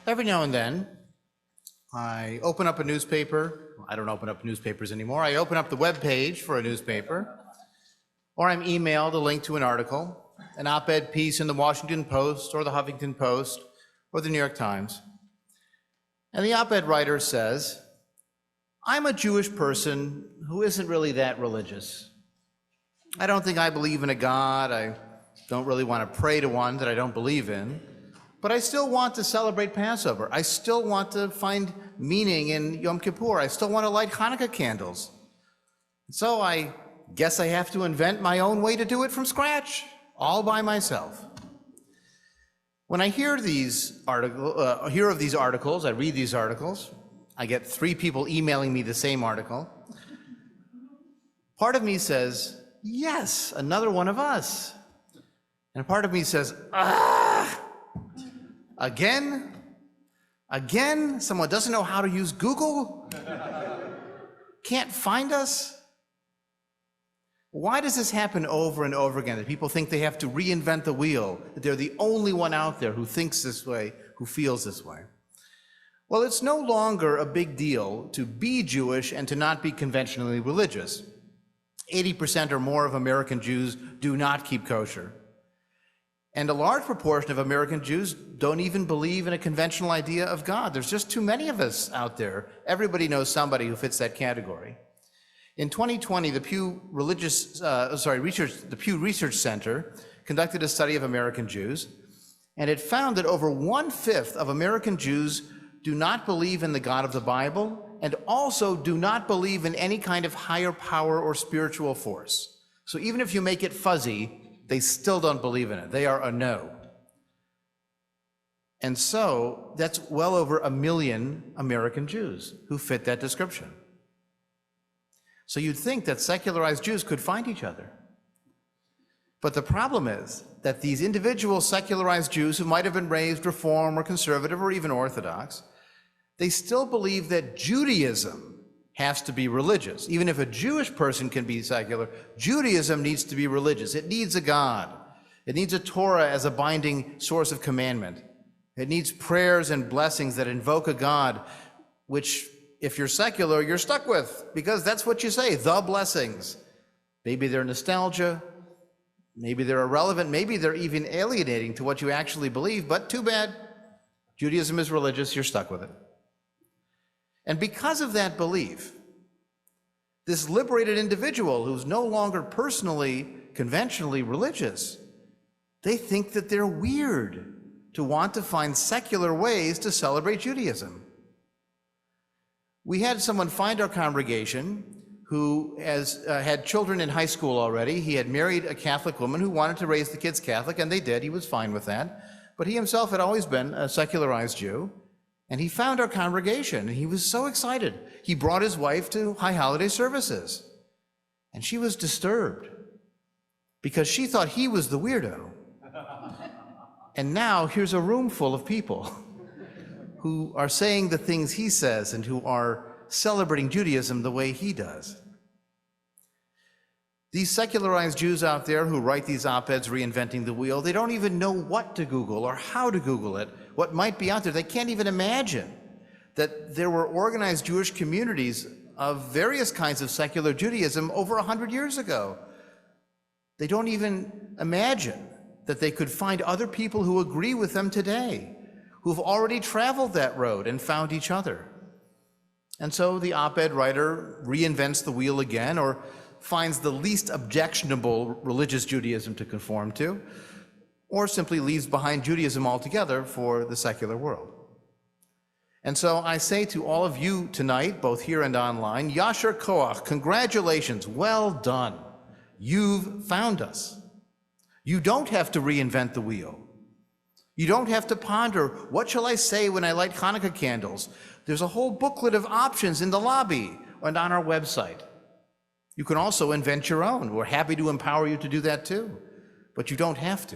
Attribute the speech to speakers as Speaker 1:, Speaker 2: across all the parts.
Speaker 1: Every now and then, I open up a newspaper. I don't open up newspapers anymore. I open up the web page for a newspaper, or I'm emailed a link to an article, an op-ed piece in the Washington Post or the Huffington Post or the New York Times. And the op-ed writer says, I'm a Jewish person who isn't really that religious. I don't think I believe in a God. I don't really want to pray to one that I don't believe in. But I still want to celebrate Passover. I still want to find meaning in Yom Kippur. I still want to light Hanukkah candles. So I guess I have to invent my own way to do it from scratch, all by myself. When I hear of these articles, I read these articles, I get 3 people emailing me the same article. Part of me says, yes, another one of us. And part of me says, Again? Someone doesn't know how to use Google? Can't find us? Why does this happen over and over again, that people think they have to reinvent the wheel, that they're the only one out there who thinks this way, who feels this way? Well, it's no longer a big deal to be Jewish and to not be conventionally religious. 80% or more of American Jews do not keep kosher. And a large proportion of American Jews don't even believe in a conventional idea of God. There's just too many of us out there. Everybody knows somebody who fits that category. In 2020, the Pew Research Center conducted a study of American Jews, and it found that over 1/5 of American Jews do not believe in the God of the Bible and also do not believe in any kind of higher power or spiritual force. So even if you make it fuzzy, they still don't believe in it. They are a no. And so that's well over 1 million American Jews who fit that description. So you'd think that secularized Jews could find each other. But the problem is that these individual secularized Jews who might have been raised Reform or conservative or even Orthodox, they still believe that Judaism has to be religious. Even if a Jewish person can be secular, Judaism needs to be religious. It needs a God. It needs a Torah as a binding source of commandment. It needs prayers and blessings that invoke a God, which, if you're secular, you're stuck with, because that's what you say, the blessings. Maybe they're nostalgia, maybe they're irrelevant, maybe they're even alienating to what you actually believe, but too bad. Judaism is religious, you're stuck with it. And because of that belief, this liberated individual who's no longer personally, conventionally religious, they think that they're weird to want to find secular ways to celebrate Judaism. We had someone find our congregation who had children in high school already. He had married a Catholic woman who wanted to raise the kids Catholic, and they did. He was fine with that. But he himself had always been a secularized Jew. And he found our congregation, and he was so excited. He brought his wife to high holiday services. And she was disturbed because she thought he was the weirdo. And now here's a room full of people who are saying the things he says and who are celebrating Judaism the way he does. These secularized Jews out there who write these op-eds reinventing the wheel, they don't even know what to Google or how to Google it, what might be out there. They can't even imagine that there were organized Jewish communities of various kinds of secular Judaism over 100 years ago. They don't even imagine that they could find other people who agree with them today, who've already traveled that road and found each other. And so the op-ed writer reinvents the wheel again, or finds the least objectionable religious Judaism to conform to, or simply leaves behind Judaism altogether for the secular world. And so I say to all of you tonight, both here and online, Yasher Koach, congratulations, well done. You've found us. You don't have to reinvent the wheel. You don't have to ponder, what shall I say when I light Hanukkah candles? There's a whole booklet of options in the lobby and on our website. You can also invent your own. We're happy to empower you to do that too, but you don't have to.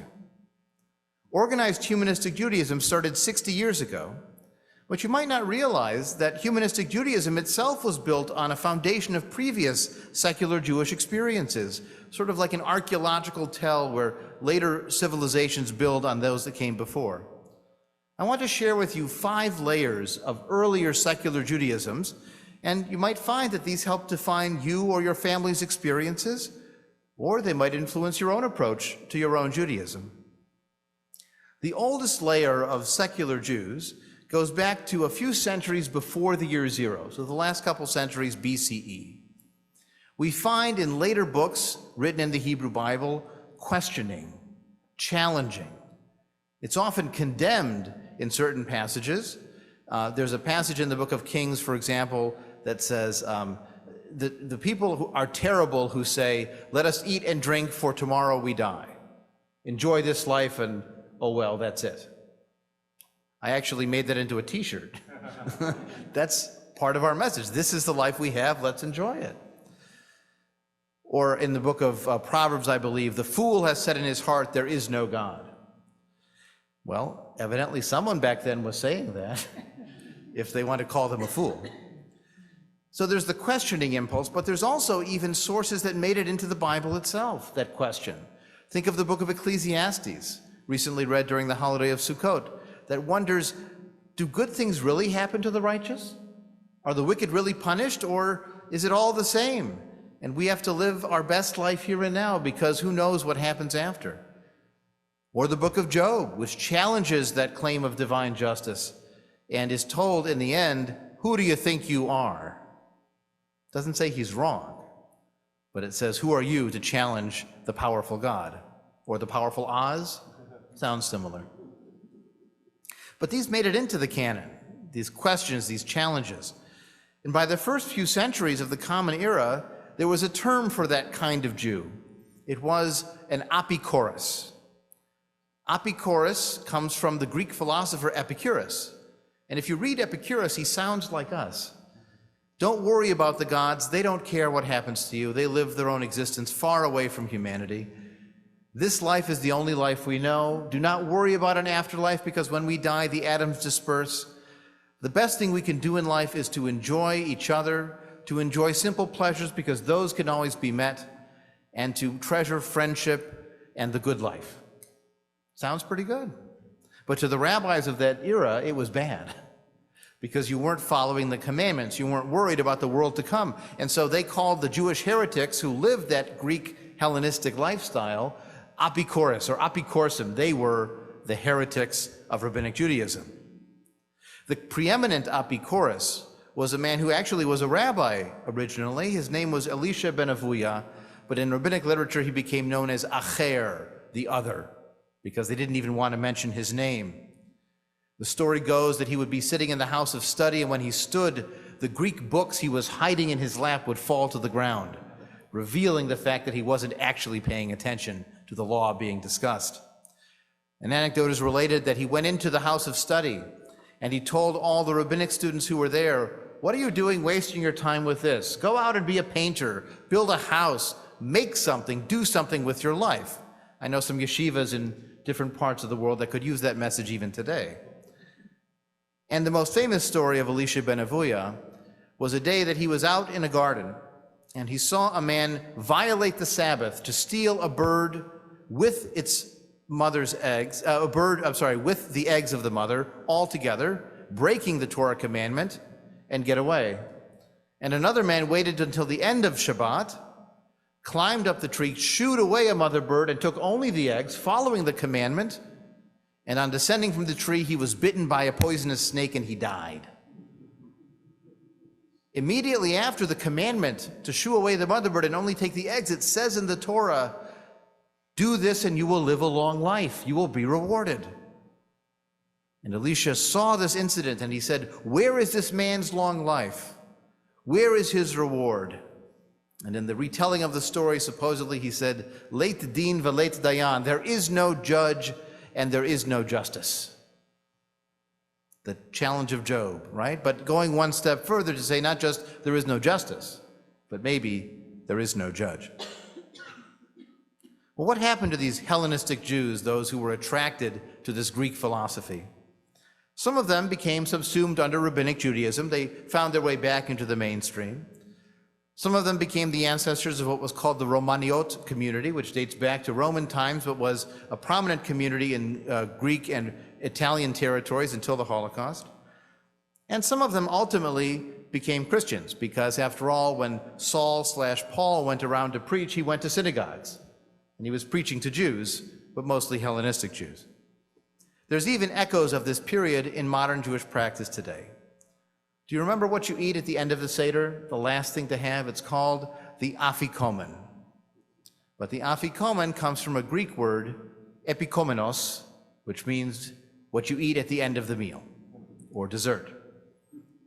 Speaker 1: Organized Humanistic Judaism started 60 years ago, but you might not realize that Humanistic Judaism itself was built on a foundation of previous secular Jewish experiences, sort of like an archaeological tell where later civilizations build on those that came before. I want to share with you 5 layers of earlier secular Judaisms, and you might find that these help define you or your family's experiences, or they might influence your own approach to your own Judaism. The oldest layer of secular Jews goes back to a few centuries before the year 0, so the last couple centuries BCE. We find in later books written in the Hebrew Bible questioning, challenging. It's often condemned in certain passages. There's a passage in the book of Kings, for example, that says, the people who are terrible who say, "Let us eat and drink, for tomorrow we die. Enjoy this life and, oh well, that's it." I actually made that into a t-shirt. That's part of our message. This is the life we have, let's enjoy it. Or in the book of Proverbs, I believe, "The fool has said in his heart, there is no God." Well, evidently someone back then was saying that, if they want to call them a fool. So there's the questioning impulse, but there's also even sources that made it into the Bible itself, that question. Think of the book of Ecclesiastes, recently read during the holiday of Sukkot, that wonders, do good things really happen to the righteous? Are the wicked really punished, or is it all the same? And we have to live our best life here and now, because who knows what happens after? Or the book of Job, which challenges that claim of divine justice and is told in the end, who do you think you are? Doesn't say he's wrong, but it says, who are you to challenge the powerful God? Or the powerful Oz? Sounds similar. But these made it into the canon, these questions, these challenges. And by the first few centuries of the Common Era, there was a term for that kind of Jew. It was an apikoros. Apikoros comes from the Greek philosopher Epicurus. And if you read Epicurus, he sounds like us. Don't worry about the gods. They don't care what happens to you. They live their own existence far away from humanity. This life is the only life we know. Do not worry about an afterlife, because when we die, the atoms disperse. The best thing we can do in life is to enjoy each other, to enjoy simple pleasures, because those can always be met, and to treasure friendship and the good life. Sounds pretty good. But to the rabbis of that era, it was bad, because you weren't following the commandments. You weren't worried about the world to come. And so they called the Jewish heretics who lived that Greek Hellenistic lifestyle apikoros or apikorsim. They were the heretics of Rabbinic Judaism. The preeminent apikoros was a man who actually was a rabbi originally. His name was Elisha ben Avuya, but in rabbinic literature he became known as Acher, the other, because they didn't even want to mention his name. The story goes that he would be sitting in the house of study, and when he stood, the Greek books he was hiding in his lap would fall to the ground, revealing the fact that he wasn't actually paying attention to the law being discussed. An anecdote is related that he went into the house of study, and he told all the rabbinic students who were there, "What are you doing wasting your time with this? Go out and be a painter, build a house, make something, do something with your life." I know some yeshivas in different parts of the world that could use that message even today. And the most famous story of Elisha ben Avuya was a day that he was out in a garden, and he saw a man violate the Sabbath to steal a bird with its mother's eggs, with the eggs of the mother all together, breaking the Torah commandment, and get away. And another man waited until the end of Shabbat, climbed up the tree, shooed away a mother bird, and took only the eggs, following the commandment. And on descending from the tree, he was bitten by a poisonous snake and he died. Immediately after the commandment to shoo away the mother bird and only take the eggs, it says in the Torah, "Do this and you will live a long life. You will be rewarded." And Elisha saw this incident and he said, "Where is this man's long life? Where is his reward?" And in the retelling of the story, supposedly he said, "Leit din v'leit dayan." There is no judge and there is no justice. The challenge of Job, right? But going one step further to say not just there is no justice, but maybe there is no judge. Well, what happened to these Hellenistic Jews, those who were attracted to this Greek philosophy? Some of them became subsumed under Rabbinic Judaism. They found their way back into the mainstream. Some of them became the ancestors of what was called the Romaniot community, which dates back to Roman times, but was a prominent community in Greek and Italian territories until the Holocaust. And some of them ultimately became Christians, because after all, when Saul/Paul went around to preach, he went to synagogues, and he was preaching to Jews, but mostly Hellenistic Jews. There's even echoes of this period in modern Jewish practice today. Do you remember what you eat at the end of the Seder? The last thing to have? It's called the afikomen. But the afikomen comes from a Greek word, epikomenos, which means what you eat at the end of the meal, or dessert.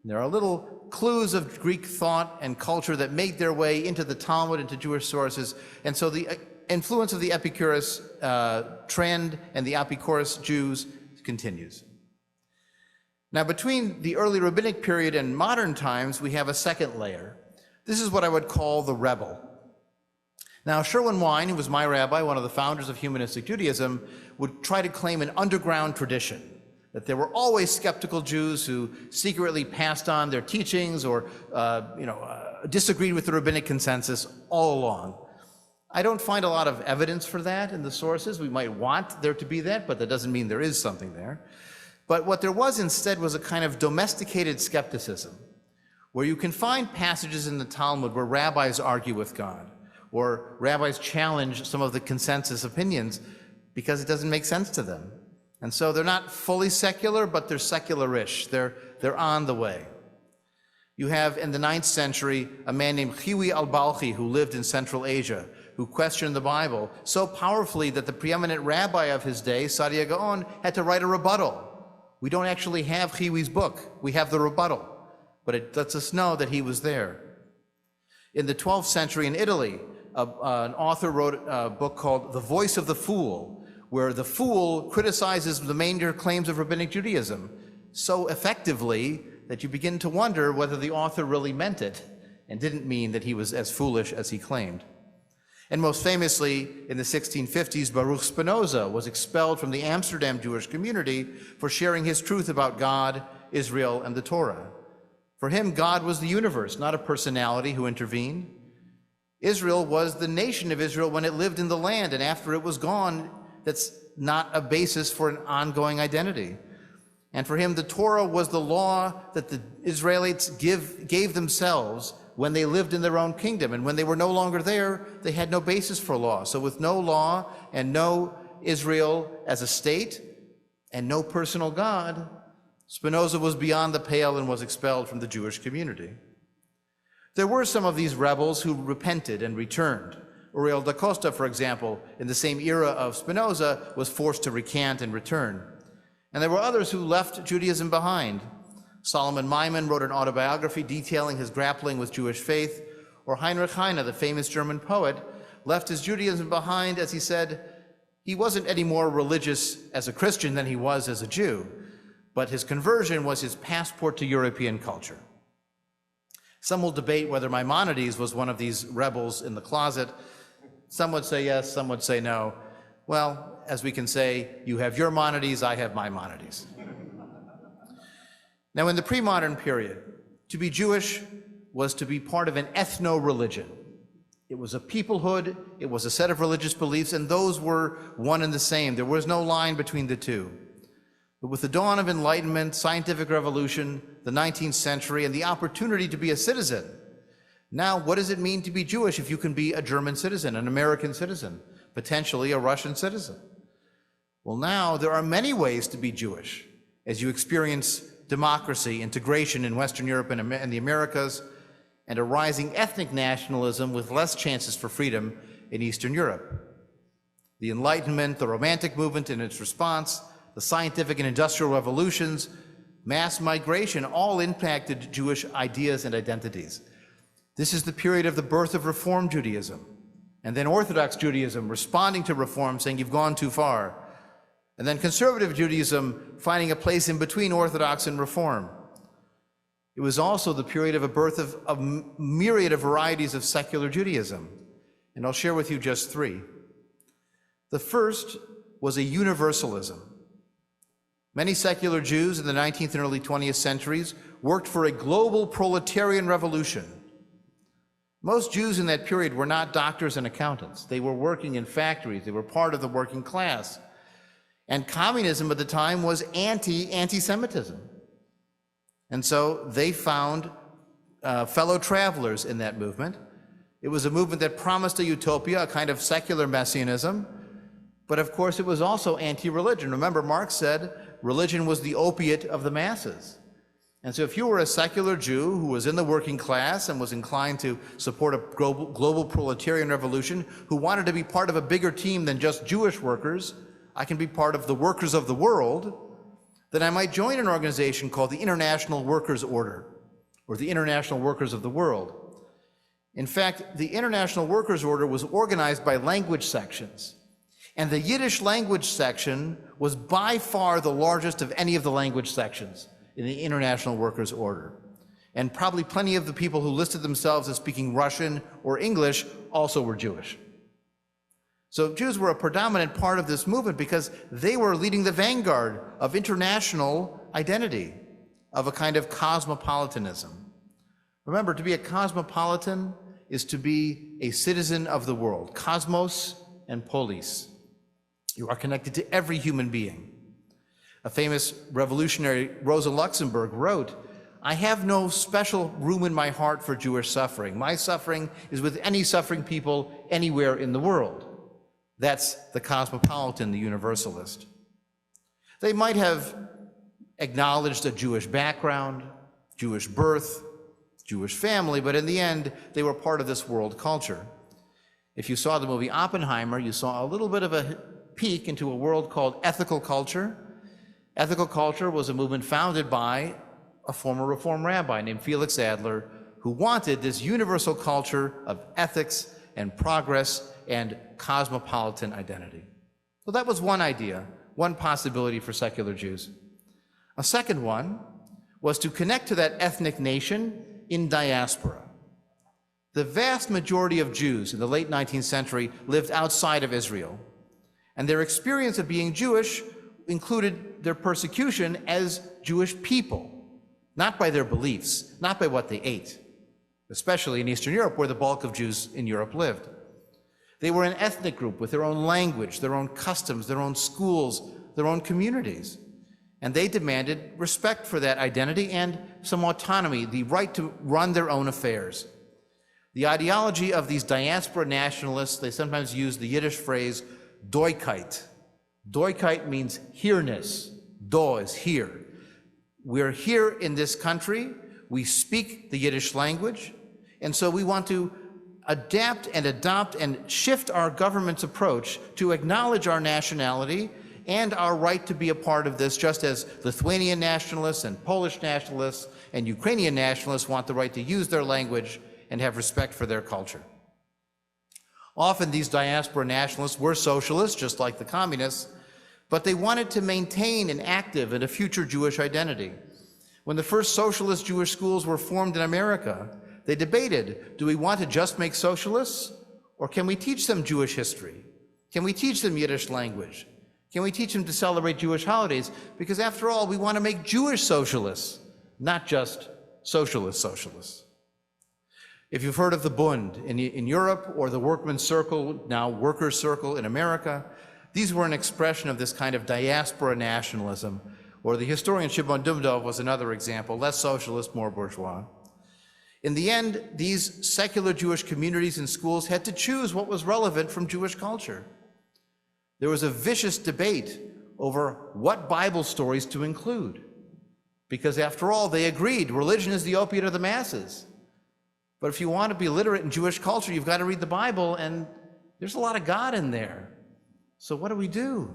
Speaker 1: There are little clues of Greek thought and culture that make their way into the Talmud, into Jewish sources, and so the influence of the Epicurus trend and the Epicurus Jews continues. Now, between the early rabbinic period and modern times, we have a second layer. This is what I would call the rebel. Now, Sherwin Wine, who was my rabbi, one of the founders of Humanistic Judaism, would try to claim an underground tradition, that there were always skeptical Jews who secretly passed on their teachings or disagreed with the rabbinic consensus all along. I don't find a lot of evidence for that in the sources. We might want there to be that, but that doesn't mean there is something there. But what there was instead was a kind of domesticated skepticism, where you can find passages in the Talmud where rabbis argue with God, or rabbis challenge some of the consensus opinions because it doesn't make sense to them. And so they're not fully secular, but they're secularish. They're on the way. You have, in the 9th century, a man named Chiwi al-Balchi who lived in Central Asia, who questioned the Bible so powerfully that the preeminent rabbi of his day, Saadia Gaon, had to write a rebuttal. We don't actually have Chiwi's book. We have the rebuttal, but it lets us know that he was there. In the 12th century in Italy, an author wrote a book called The Voice of the Fool, where the fool criticizes the major claims of rabbinic Judaism so effectively that you begin to wonder whether the author really meant it and didn't mean that he was as foolish as he claimed. And most famously, in the 1650s, Baruch Spinoza was expelled from the Amsterdam Jewish community for sharing his truth about God, Israel, and the Torah. For him, God was the universe, not a personality who intervened. Israel was the nation of Israel when it lived in the land, and after it was gone, that's not a basis for an ongoing identity. And for him, the Torah was the law that the Israelites gave themselves when they lived in their own kingdom. And when they were no longer there, they had no basis for law. So with no law and no Israel as a state and no personal God, Spinoza was beyond the pale and was expelled from the Jewish community. There were some of these rebels who repented and returned. Uriel da Costa, for example, in the same era of Spinoza, was forced to recant and return. And there were others who left Judaism behind. Solomon Maimon wrote an autobiography detailing his grappling with Jewish faith, or Heinrich Heine, the famous German poet, left his Judaism behind as he said he wasn't any more religious as a Christian than he was as a Jew, but his conversion was his passport to European culture. Some will debate whether Maimonides was one of these rebels in the closet. Some would say yes, some would say no. Well, as we can say, you have your Maimonides, I have my Maimonides. Now, in the pre-modern period, to be Jewish was to be part of an ethno-religion. It was a peoplehood, it was a set of religious beliefs, and those were one and the same. There was no line between the two. But with the dawn of enlightenment, scientific revolution, the 19th century, and the opportunity to be a citizen, now what does it mean to be Jewish if you can be a German citizen, an American citizen, potentially a Russian citizen? Well, now there are many ways to be Jewish as you experience democracy, integration in Western Europe and the Americas, and a rising ethnic nationalism with less chances for freedom in Eastern Europe. The Enlightenment, the Romantic movement and its response, the scientific and industrial revolutions, mass migration, all impacted Jewish ideas and identities. This is the period of the birth of Reform Judaism, and then Orthodox Judaism responding to Reform, saying you've gone too far. And then conservative Judaism finding a place in between Orthodox and Reform. It was also the period of a birth of a myriad of varieties of secular Judaism, and I'll share with you just three. The first was a universalism. Many secular Jews in the 19th and early 20th centuries worked for a global proletarian revolution. Most Jews in that period were not doctors and accountants. They were working in factories. They were part of the working class. And communism at the time was anti-Semitism. And so they found fellow travelers in that movement. It was a movement that promised a utopia, a kind of secular messianism, but of course it was also anti-religion. Remember, Marx said religion was the opiate of the masses. And so if you were a secular Jew who was in the working class and was inclined to support a global proletarian revolution, who wanted to be part of a bigger team than just Jewish workers, I can be part of the workers of the world, then I might join an organization called the International Workers' Order, or the International Workers of the World. In fact, the International Workers' Order was organized by language sections, and the Yiddish language section was by far the largest of any of the language sections in the International Workers' Order. And probably plenty of the people who listed themselves as speaking Russian or English also were Jewish. So Jews were a predominant part of this movement because they were leading the vanguard of international identity, of a kind of cosmopolitanism. Remember, to be a cosmopolitan is to be a citizen of the world, cosmos and polis. You are connected to every human being. A famous revolutionary, Rosa Luxemburg, wrote, "I have no special room in my heart for Jewish suffering. My suffering is with any suffering people anywhere in the world." That's the cosmopolitan, the universalist. They might have acknowledged a Jewish background, Jewish birth, Jewish family, but in the end, they were part of this world culture. If you saw the movie Oppenheimer, you saw a little bit of a peek into a world called ethical culture. Ethical culture was a movement founded by a former Reform rabbi named Felix Adler, who wanted this universal culture of ethics and progress and cosmopolitan identity. So that was one idea, one possibility for secular Jews. A second one was to connect to that ethnic nation in diaspora. The vast majority of Jews in the late 19th century lived outside of Israel, and their experience of being Jewish included their persecution as Jewish people, not by their beliefs, not by what they ate, especially in Eastern Europe, where the bulk of Jews in Europe lived. They were an ethnic group with their own language, their own customs, their own schools, their own communities. And they demanded respect for that identity and some autonomy, the right to run their own affairs. The ideology of these diaspora nationalists, they sometimes use the Yiddish phrase, Doigkeit. Doigkeit means here-ness. Do is here. We're here in this country, we speak the Yiddish language, and so we want to adapt and adopt and shift our government's approach to acknowledge our nationality and our right to be a part of this, just as Lithuanian nationalists and Polish nationalists and Ukrainian nationalists want the right to use their language and have respect for their culture. Often these diaspora nationalists were socialists, just like the communists, but they wanted to maintain an active and a future Jewish identity. When the first socialist Jewish schools were formed in America, they debated, do we want to just make socialists, or can we teach them Jewish history? Can we teach them Yiddish language? Can we teach them to celebrate Jewish holidays? Because after all, we want to make Jewish socialists, not just socialists. If you've heard of the Bund in Europe, or the Workmen's Circle, now Workers' Circle in America, these were an expression of this kind of diaspora nationalism, or the historian Shimon Dumdov was another example, less socialist, more bourgeois. In the end, these secular Jewish communities and schools had to choose what was relevant from Jewish culture. There was a vicious debate over what Bible stories to include, because after all, they agreed religion is the opiate of the masses. But if you want to be literate in Jewish culture, you've got to read the Bible, and there's a lot of God in there. So what do we do?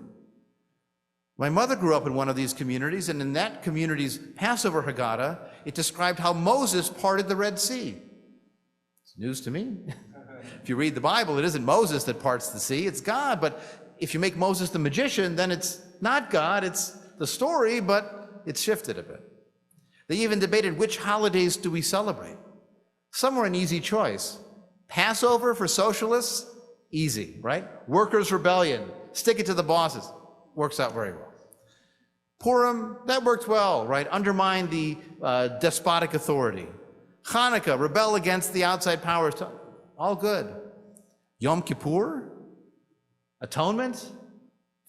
Speaker 1: My mother grew up in one of these communities, and in that community's Passover Haggadah, it described how Moses parted the Red Sea. It's news to me. If you read the Bible, it isn't Moses that parts the sea, it's God. But if you make Moses the magician, then it's not God, it's the story, but it's shifted a bit. They even debated which holidays do we celebrate. Some were an easy choice. Passover for socialists, easy, right? Workers' rebellion, stick it to the bosses. Works out very well. Purim, that worked well, right? Undermine the despotic authority. Hanukkah, rebel against the outside powers. all good. Yom Kippur? Atonement?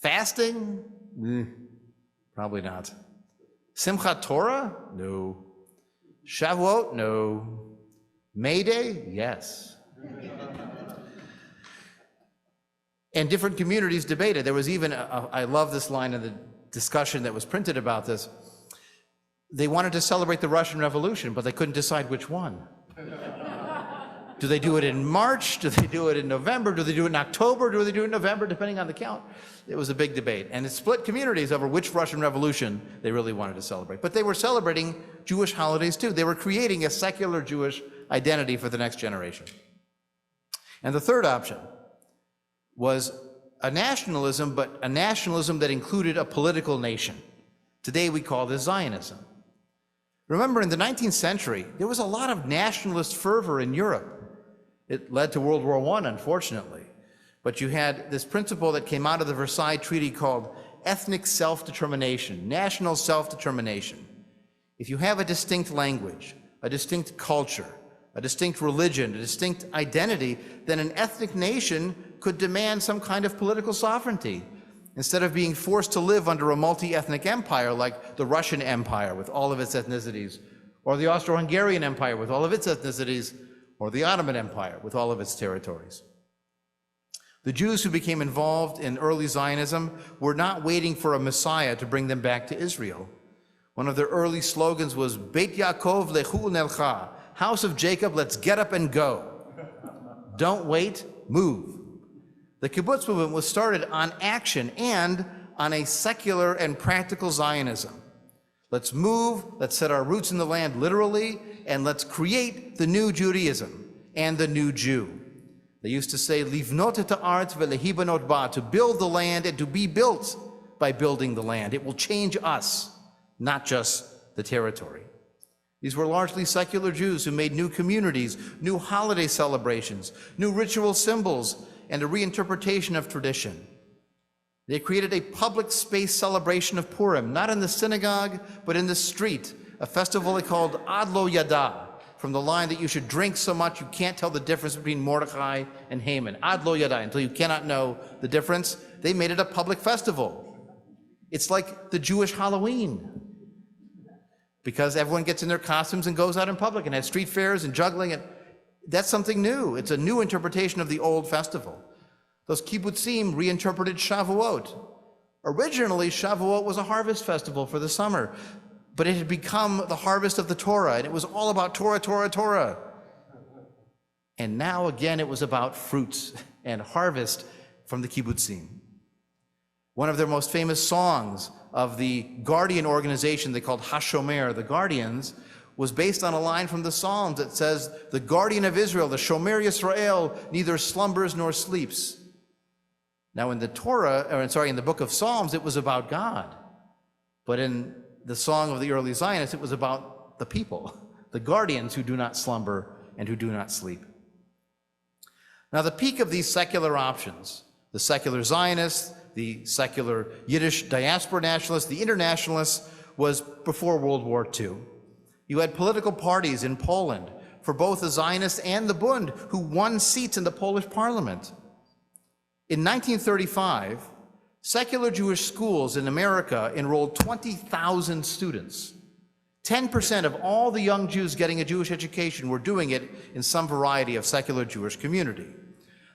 Speaker 1: Fasting? Probably not. Simchat Torah? No. Shavuot? No. May Day? Yes. And different communities debated. There was even, I love this line in the discussion that was printed about this. They wanted to celebrate the Russian Revolution, but they couldn't decide which one. Do they do it in March? Do they do it in November? Do they do it in October? Do they do it in November, depending on the count? It was a big debate. And it split communities over which Russian Revolution they really wanted to celebrate. But they were celebrating Jewish holidays too. They were creating a secular Jewish identity for the next generation. And the third option was a nationalism, but a nationalism that included a political nation. Today we call this Zionism. Remember, in the 19th century, there was a lot of nationalist fervor in Europe. It led to World War I, unfortunately. But you had this principle that came out of the Versailles Treaty called ethnic self-determination, national self-determination. If you have a distinct language, a distinct culture, a distinct religion, a distinct identity, then an ethnic nation could demand some kind of political sovereignty instead of being forced to live under a multi-ethnic empire like the Russian Empire with all of its ethnicities, or the Austro-Hungarian Empire with all of its ethnicities, or the Ottoman Empire with all of its territories. The Jews who became involved in early Zionism were not waiting for a Messiah to bring them back to Israel. One of their early slogans was, Beit Yaakov lechu nelcha, House of Jacob, let's get up and go. Don't wait, move. The kibbutz movement was started on action and on a secular and practical Zionism. Let's move, let's set our roots in the land literally, and let's create the new Judaism and the new Jew. They used to say, livnot et haaretz velehibanot ba, to build the land and to be built by building the land. It will change us, not just the territory. These were largely secular Jews who made new communities, new holiday celebrations, new ritual symbols, and a reinterpretation of tradition. They created a public space celebration of Purim, not in the synagogue, but in the street, a festival they called Ad Lo Yada, from the line that you should drink so much you can't tell the difference between Mordechai and Haman. Ad Lo Yada, until you cannot know the difference. They made it a public festival. It's like the Jewish Halloween, because everyone gets in their costumes and goes out in public and has street fairs and juggling. And that's something new. It's a new interpretation of the old festival. Those kibbutzim reinterpreted Shavuot. Originally, Shavuot was a harvest festival for the summer, but it had become the harvest of the Torah, and it was all about Torah, Torah, Torah. And now, again, it was about fruits and harvest from the kibbutzim. One of their most famous songs of the Guardian organization they called HaShomer, the Guardians, was based on a line from the Psalms that says, the Guardian of Israel, the Shomer Yisrael, neither slumbers nor sleeps. Now in the in the book of Psalms, it was about God. But in the song of the early Zionists, it was about the people, the guardians who do not slumber and who do not sleep. Now the peak of these secular options, the secular Zionists, the secular Yiddish diaspora nationalists, the internationalists, was before World War II. You had political parties in Poland for both the Zionists and the Bund who won seats in the Polish parliament. In 1935, secular Jewish schools in America enrolled 20,000 students. 10% of all the young Jews getting a Jewish education were doing it in some variety of secular Jewish community.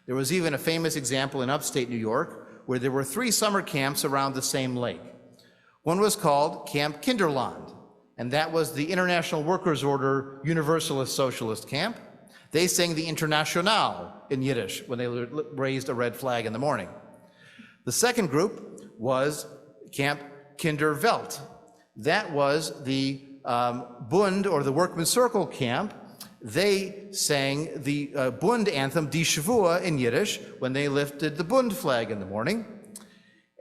Speaker 1: There was even a famous example in upstate New York where there were 3 summer camps around the same lake. One was called Camp Kinderland, and that was the International Workers' Order Universalist Socialist Camp. They sang the Internationale in Yiddish when they raised a red flag in the morning. The second group was Camp Kinderwelt. That was the Bund, or the Workmen's Circle camp. They sang the Bund anthem, Die Shavua, in Yiddish when they lifted the Bund flag in the morning.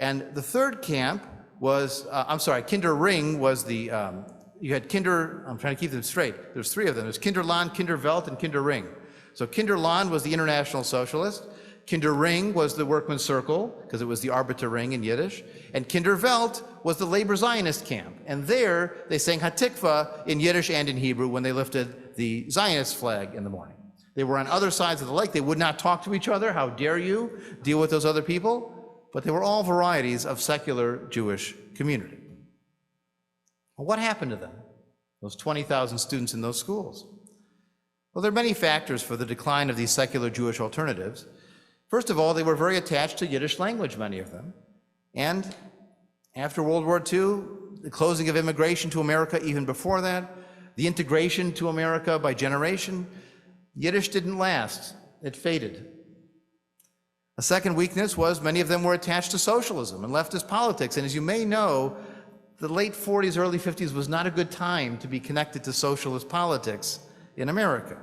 Speaker 1: And the third camp was, Kinderring was the, you had I'm trying to keep them straight. There's 3 of them. There's Kinderland, Kinderwelt, and Kinderring. So Kinderland was the International Socialist. Kinderring was the Workmen's Circle, because it was the Arbeiterring in Yiddish. And Kinderwelt was the Labor Zionist camp. And there, they sang Hatikva in Yiddish and in Hebrew when they lifted the Zionist flag in the morning. They were on other sides of the lake. They would not talk to each other. How dare you deal with those other people? But they were all varieties of secular Jewish community. Well, what happened to them, those 20,000 students in those schools? Well, there are many factors for the decline of these secular Jewish alternatives. First of all, they were very attached to Yiddish language, many of them. And after World War II, the closing of immigration to America, even before that, the integration to America by generation, Yiddish didn't last. It faded. A second weakness was many of them were attached to socialism and leftist politics. And as you may know, the late 40s, early 50s was not a good time to be connected to socialist politics in America.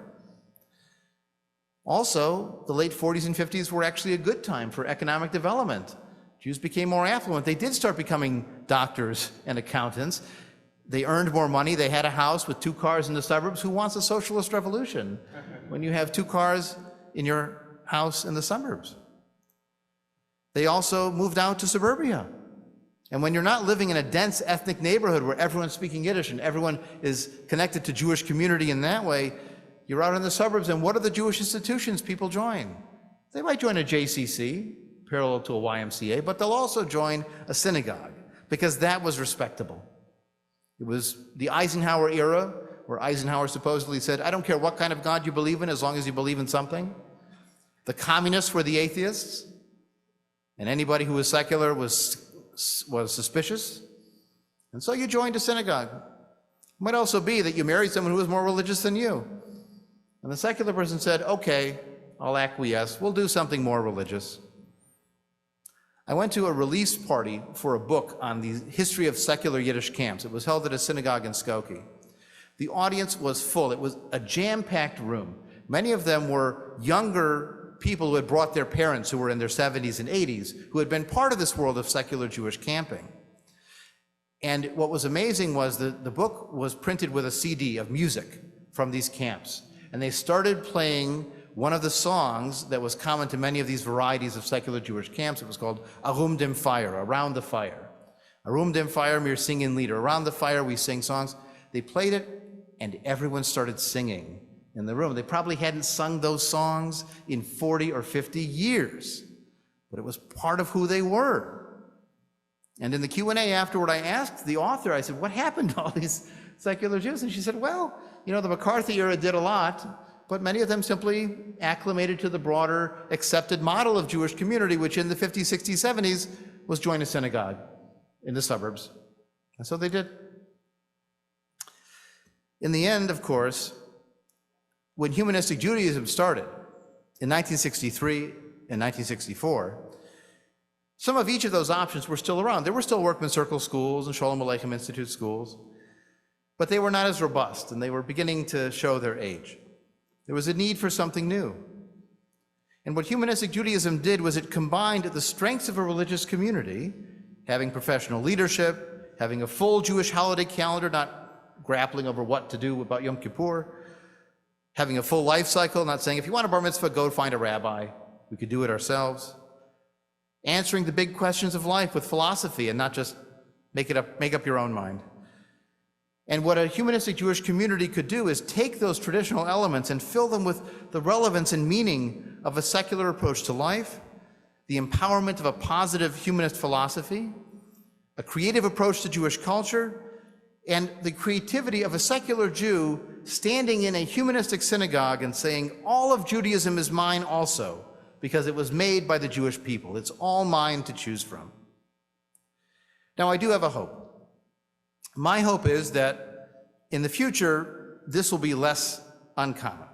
Speaker 1: Also, the late 40s and 50s were actually a good time for economic development. Jews became more affluent. They did start becoming doctors and accountants. They earned more money. They had a house with 2 cars in the suburbs. Who wants a socialist revolution when you have 2 cars in your house in the suburbs? They also moved out to suburbia. And when you're not living in a dense ethnic neighborhood where everyone's speaking Yiddish and everyone is connected to Jewish community in that way, you're out in the suburbs, and what are the Jewish institutions people join? They might join a JCC, parallel to a YMCA, but they'll also join a synagogue, because that was respectable. It was the Eisenhower era, where Eisenhower supposedly said, I don't care what kind of God you believe in, as long as you believe in something. The communists were the atheists, and anybody who was secular was suspicious. And so you joined a synagogue. It might also be that you married someone who was more religious than you. And the secular person said, okay, I'll acquiesce. We'll do something more religious. I went to a release party for a book on the history of secular Yiddish camps. It was held at a synagogue in Skokie. The audience was full. It was a jam-packed room. Many of them were younger people who had brought their parents, who were in their 70s and 80s, who had been part of this world of secular Jewish camping. And what was amazing was that the book was printed with a CD of music from these camps. And they started playing one of the songs that was common to many of these varieties of secular Jewish camps. It was called Arum dem Fire, Around the Fire. Arum dem Fire, wir singen Lieder. Around the fire, we sing songs. They played it, and everyone started singing in the room. They probably hadn't sung those songs in 40 or 50 years, but it was part of who they were. And in the Q&A afterward, I asked the author, I said, what happened to all these secular Jews? And she said, well, you know, the McCarthy era did a lot, but many of them simply acclimated to the broader accepted model of Jewish community, which in the 50s, 60s, 70s was join a synagogue in the suburbs. And so they did. In the end, of course, when Humanistic Judaism started in 1963 and 1964, some of each of those options were still around. There were still Workman Circle schools and Sholem Aleichem Institute schools, but they were not as robust, and they were beginning to show their age. There was a need for something new. And what Humanistic Judaism did was it combined the strengths of a religious community, having professional leadership, having a full Jewish holiday calendar, not grappling over what to do about Yom Kippur, having a full life cycle, not saying, if you want a bar mitzvah, go find a rabbi. We could do it ourselves. Answering the big questions of life with philosophy and not just make up your own mind. And what a humanistic Jewish community could do is take those traditional elements and fill them with the relevance and meaning of a secular approach to life, the empowerment of a positive humanist philosophy, a creative approach to Jewish culture, and the creativity of a secular Jew standing in a humanistic synagogue and saying, all of Judaism is mine also, because it was made by the Jewish people. It's all mine to choose from. Now, I do have a hope. My hope is that in the future, this will be less uncommon.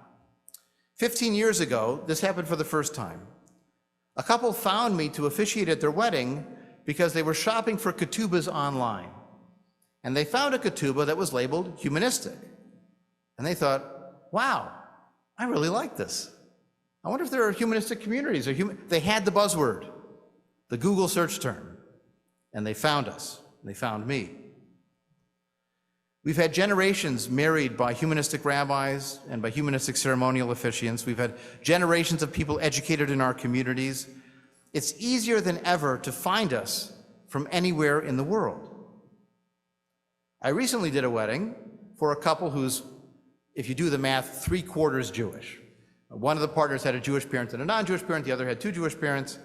Speaker 1: 15 years ago, this happened for the first time. A couple found me to officiate at their wedding because they were shopping for ketubas online. And they found a ketubah that was labeled humanistic. And they thought, wow, I really like this. I wonder if there are humanistic communities. They had the buzzword, the Google search term, and they found us. They found me. We've had generations married by humanistic rabbis and by humanistic ceremonial officiants. We've had generations of people educated in our communities. It's easier than ever to find us from anywhere in the world. I recently did a wedding for a couple who's, if you do the math, 3/4 Jewish. One of the partners had a Jewish parent and a non-Jewish parent. The other had 2 Jewish parents.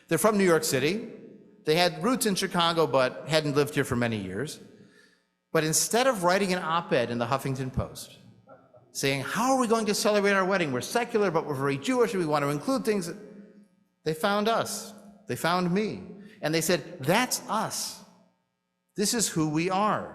Speaker 1: They're from New York City. They had roots in Chicago, but hadn't lived here for many years. But instead of writing an op-ed in the Huffington Post, saying, how are we going to celebrate our wedding? We're secular, but we're very Jewish, and we want to include things. They found us. They found me. And they said, that's us. This is who we are.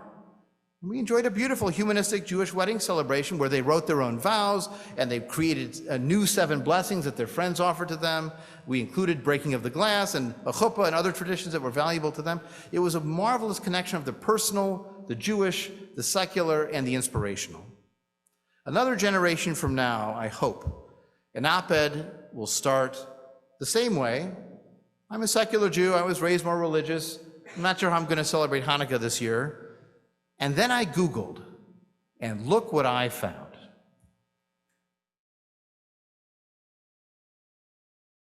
Speaker 1: We enjoyed a beautiful humanistic Jewish wedding celebration where they wrote their own vows, and they created a new 7 blessings that their friends offered to them. We included breaking of the glass and a chuppah and other traditions that were valuable to them. It was a marvelous connection of the personal, the Jewish, the secular, and the inspirational. Another generation from now, I hope, an op-ed will start the same way. I'm a secular Jew. I was raised more religious. I'm not sure how I'm going to celebrate Hanukkah this year. And then I Googled, and look what I found.